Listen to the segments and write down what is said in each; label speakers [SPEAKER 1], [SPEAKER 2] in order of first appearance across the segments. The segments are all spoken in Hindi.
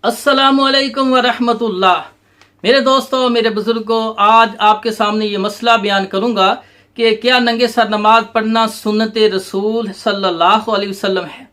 [SPEAKER 1] अस्सलामुअलैकुम वरहमतुल्लाह। मेरे दोस्तों, मेरे बुजुर्गों, आज आपके सामने ये मसला बयान करूंगा कि क्या नंगे सर नमाज पढ़ना सुन्नत रसूल सल्लल्लाहु अलैहि वसल्लम है।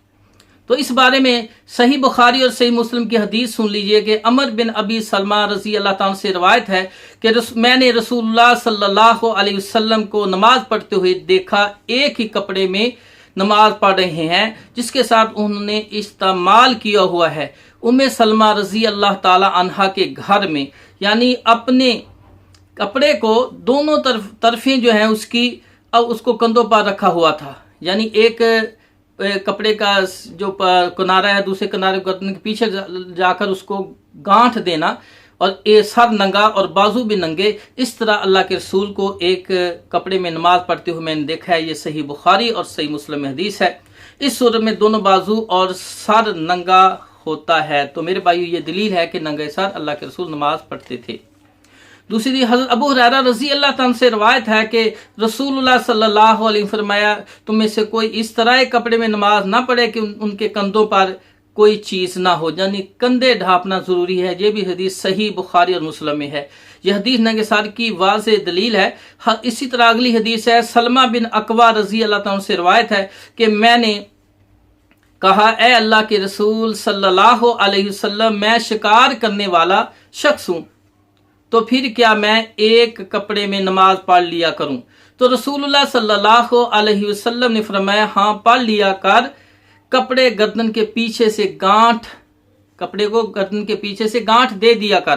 [SPEAKER 1] तो इस बारे में सही बुखारी और सही मुस्लिम की हदीस सुन लीजिए कि अमर बिन अबी सलमा रजी अल्लाह ताला से रवायत है कि मैंने रसूलुल्लाह सल्लल्लाहु अलैहि वसल्लम को नमाज पढ़ते हुए देखा। एक ही कपड़े में नमाज पढ़ रहे हैं जिसके साथ उन्होंने इस्तेमाल किया हुआ है। उम्मे सलमा रजी अल्लाह ताला अन्हा के घर में, यानी अपने कपड़े को दोनों तरफें जो है उसको कंधों पर रखा हुआ था। यानी एक कपड़े का जो किनारा है दूसरे किनारे गर्दन के पीछे जाकर उसको गांठ देना और ये सर नंगा और बाजू भी नंगे। इस तरह अल्लाह के रसूल को एक कपड़े में नमाज पढ़ते हुए मैंने देखा है। ये सही बुखारी और सही मुस्लिम में हदीस है। इस सूरत में दोनों बाजू और सर नंगा होता है। तो मेरे भाइयों, ये दलील है कि नंगे सर अल्लाह के रसूल नमाज पढ़ते थे। दूसरी हज़रत अबू हुरैरा रजी अल्लाह तआला से रवायत है कि रसूलुल्लाह सल्लल्लाहु अलैहि वसल्लम फरमाया, तुम में से कोई इस तरह के कपड़े में नमाज ना पढ़े कि उनके कंधों पर कोई चीज़ ना हो, यानी कंधे ढांपना ज़रूरी है। ये भी हदीस सही बुखारी और मुस्लिम में है। यह हदीस नंगे सर की वाज़ेह दलील है। इसी तरह अगली हदीस है, सलमा बिन अकवा रजी अल्लाह तआला से रवायत है कि मैंने कहा, ए अल्लाह के रसूल सल्लल्लाहु अलैहि वसल्लम, मैं शिकार करने वाला शख्स हूँ, तो फिर क्या मैं एक कपड़े में नमाज पढ़ लिया करूं? तो रसूलुल्लाह सल्लल्लाहु अलैहि वसल्लम ने फरमाया, हाँ पढ़ लिया कर। कपड़े को गर्दन के पीछे से गांठ दे दिया कर,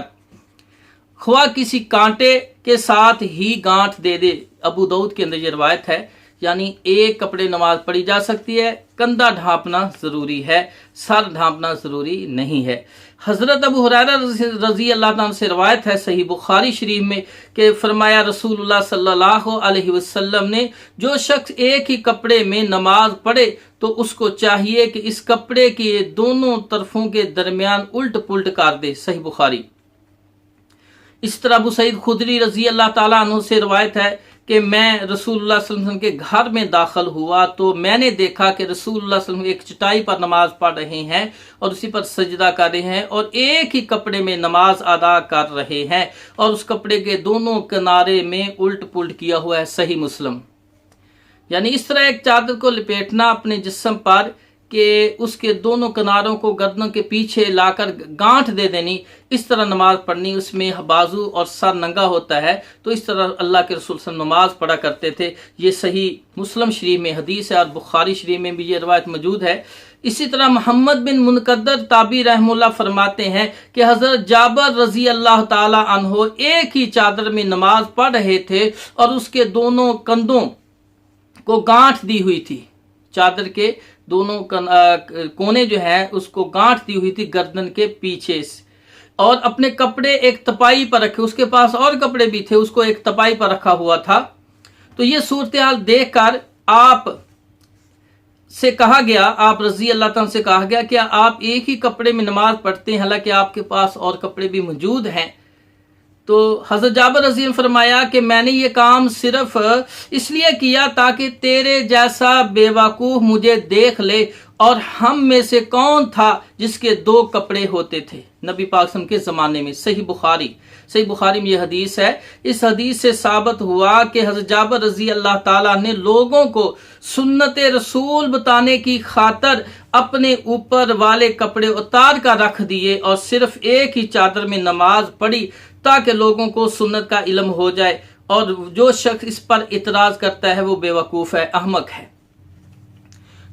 [SPEAKER 1] ख्वा किसी कांटे के साथ ही गांठ दे दे। अबू दाऊद के अंदर ये रवायत है। यानी एक कपड़े नमाज पढ़ी जा सकती है, कंधा ढांपना जरूरी है, सर ढांपना जरूरी नहीं है। हजरत अबू हुरैरा रजी अल्लाह ताला से रवायत है सही बुखारी शरीफ में कि फरमाया रसूलुल्लाह सल्लल्लाहु अलैहि वसल्लम ने, जो शख्स एक ही कपड़े में नमाज पढ़े तो उसको चाहिए कि इस कपड़े के दोनों तरफों के दरमियान उल्ट पुल्ट कर दे। सही बुखारी। इस तरह अबू सईद खुदरी रजी अल्लाह ताला अन्हु से रवायत है कि मैं रसूलुल्लाह सल्लल्लाहु अलैहि वसल्लम के घर में दाखिल हुआ तो मैंने देखा कि रसूलुल्लाह सल्लल्लाहु अलैहि वसल्लम एक चटाई पर नमाज पढ़ रहे हैं और उसी पर सजदा कर रहे हैं और एक ही कपड़े में नमाज अदा कर रहे हैं और उस कपड़े के दोनों किनारे में उल्ट पुल्ट किया हुआ है। सही मुस्लिम। यानी इस तरह एक चादर को लपेटना अपने जिस्म पर कि उसके दोनों किनारों को गर्दन के पीछे लाकर गांठ दे देनी, इस तरह नमाज पढ़नी। उसमें बाजू और सर नंगा होता है। तो इस तरह अल्लाह के रसूल नमाज पढ़ा करते थे। ये सही मुस्लिम शरीफ में हदीस है और बुखारी शरीफ में भी ये रवायत मौजूद है। इसी तरह मोहम्मद बिन मुनकदर ताबी रहमुल्लाह फरमाते हैं कि हजरत जाबर रजी अल्लाह ताला अन्हो एक ही चादर में नमाज पढ़ रहे थे और उसके दोनों कंधों को गांठ दी हुई थी। चादर के दोनों कोने जो है उसको गांठ दी हुई थी गर्दन के पीछे से, और अपने कपड़े एक तपाई पर रखे। उसके पास और कपड़े भी थे, उसको एक तपाई पर रखा हुआ था। तो ये सूरत हाल देखकर आप रजी अल्लाह ताला से कहा गया कि आप एक ही कपड़े में नमाज पढ़ते हैं, हालांकि आपके पास और कपड़े भी मौजूद हैं। तो हज़रत जाबर रज़ी ने फरमाया कि मैंने ये काम सिर्फ इसलिए किया ताकि तेरे जैसा बेवकूफ़ मुझे देख ले, और हम में से कौन था जिसके दो कपड़े होते थे नबी पाक सल्लल्लाहु अलैहि वसल्लम के ज़माने में। सही बुखारी में ये हदीस है। इस हदीस से साबित हुआ कि हज़रत जाबर रज़ी अल्लाह ताला ने लोगों को सुन्नत रसूल बताने की खातर अपने ऊपर वाले कपड़े उतार कर रख दिए और सिर्फ एक ही चादर में नमाज पढ़ी ताकि लोगों को सुन्नत का इल्म हो जाए। और जो शख्स इस पर इतराज करता है वो बेवकूफ़ है, अहमक है।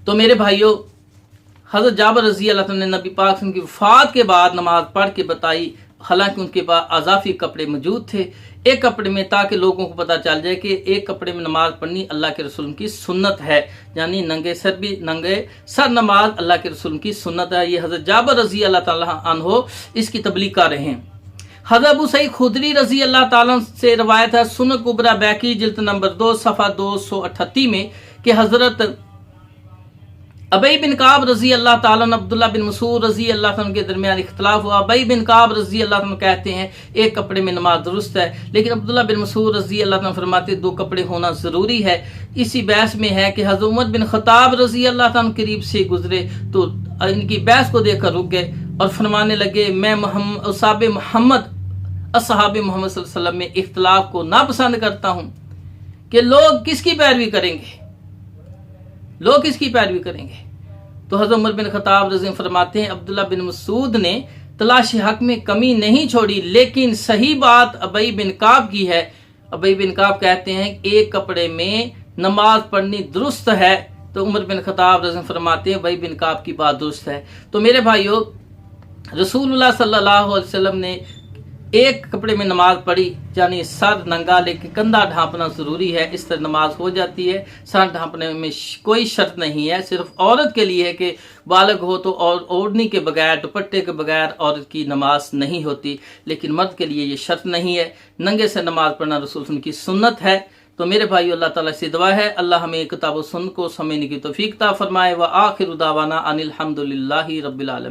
[SPEAKER 1] तो मेरे भाइयों, हज़रत जाबर रज़ी अल्लाह ताला ने नबी पाक सल्लल्लाहु अलैहि वसल्लम की वफ़ात के बाद नमाज पढ़ के बताई। हालांकि उनके पास अज़ाफ़ी कपड़े मौजूद थे एक कपड़े में, ताकि लोगों को पता चल जाए कि एक कपड़े में नमाज पढ़नी अल्लाह के रसूल की सुन्नत है। यानी नंगे सर नमाज अल्लाह के रसूल की सुन्नत है। ये हज़रत जाबर रज़ी अल्लाह ताला अन्हो इसकी तबलीग कर रहे हैं। हज़रत अबू सईद खुदरी रज़ी अल्लाह ताला से रवायत है सुनन कुबरा बैकी जिल्द नंबर 2 सफ़ा 238 में कि हज़रत अबई बिन काब रजी अल्लाह ताला और अब्दुल्ला बिन मसूद रजी अल्लाह ताला के दरमियान इख्तलाफ हुआ। अबई बिन काब रजी अल्लाह ताला कहते हैं एक कपड़े में नमाज दुरुस्त है, लेकिन अब्दुल्ला बिन मसूद रजी अल्लाह ताला फरमाते दो कपड़े होना ज़रूरी है। इसी बहस में है कि हज़रत उमर बिन खत्ताब रजी अल्लाह ताला करीब से गुजरे तो इनकी बहस को देखकर रुक गए और फरमाने लगे मैं असहाब मोहम्मद सल्लल्लाहु अलैहि वसल्लम में इख्तिलाफ को नापसंद करता हूं कि लोग किसकी पैरवी करेंगे, लोग किसकी पैरवी करेंगे। तो हज़रत उमर बिन खत्ताब रज़ी फरमाते हैं अब्दुल्ला बिन मसूद ने तलाश हक में कमी नहीं छोड़ी, लेकिन सही बात अबई बिन काब की है। अबई बिन काब कहते हैं एक कपड़े में नमाज पढ़नी दुरुस्त है, तो उमर बिन खत्ताब रज़ी फरमाते हैं अबई बिन काब की बात दुरुस्त है। तो मेरे भाइयों, रसूलुल्लाह सल्लल्लाहु अलैहि वसल्लम ने एक कपड़े में नमाज पढ़ी, यानी सर नंगा लेकिन कंधा ढांपना जरूरी है, इस तरह नमाज हो जाती है। सर ढांपने में कोई शर्त नहीं है, सिर्फ औरत के लिए है कि बालग हो तो और ओढ़नी के बगैर, दुपट्टे के बगैर औरत की नमाज नहीं होती, लेकिन मर्द के लिए ये शर्त नहीं है। नंगे से नमाज पढ़ना रसूल की सुन्नत है। तो मेरे भाई अल्लाह ताला से दुआ है अल्लाह हमें किताब व सुन्नत को समझने की तौफीक अता फरमाए। व आखिर दावाना अनिल हम्दुलिल्लाहि रब्बिल आलमीन।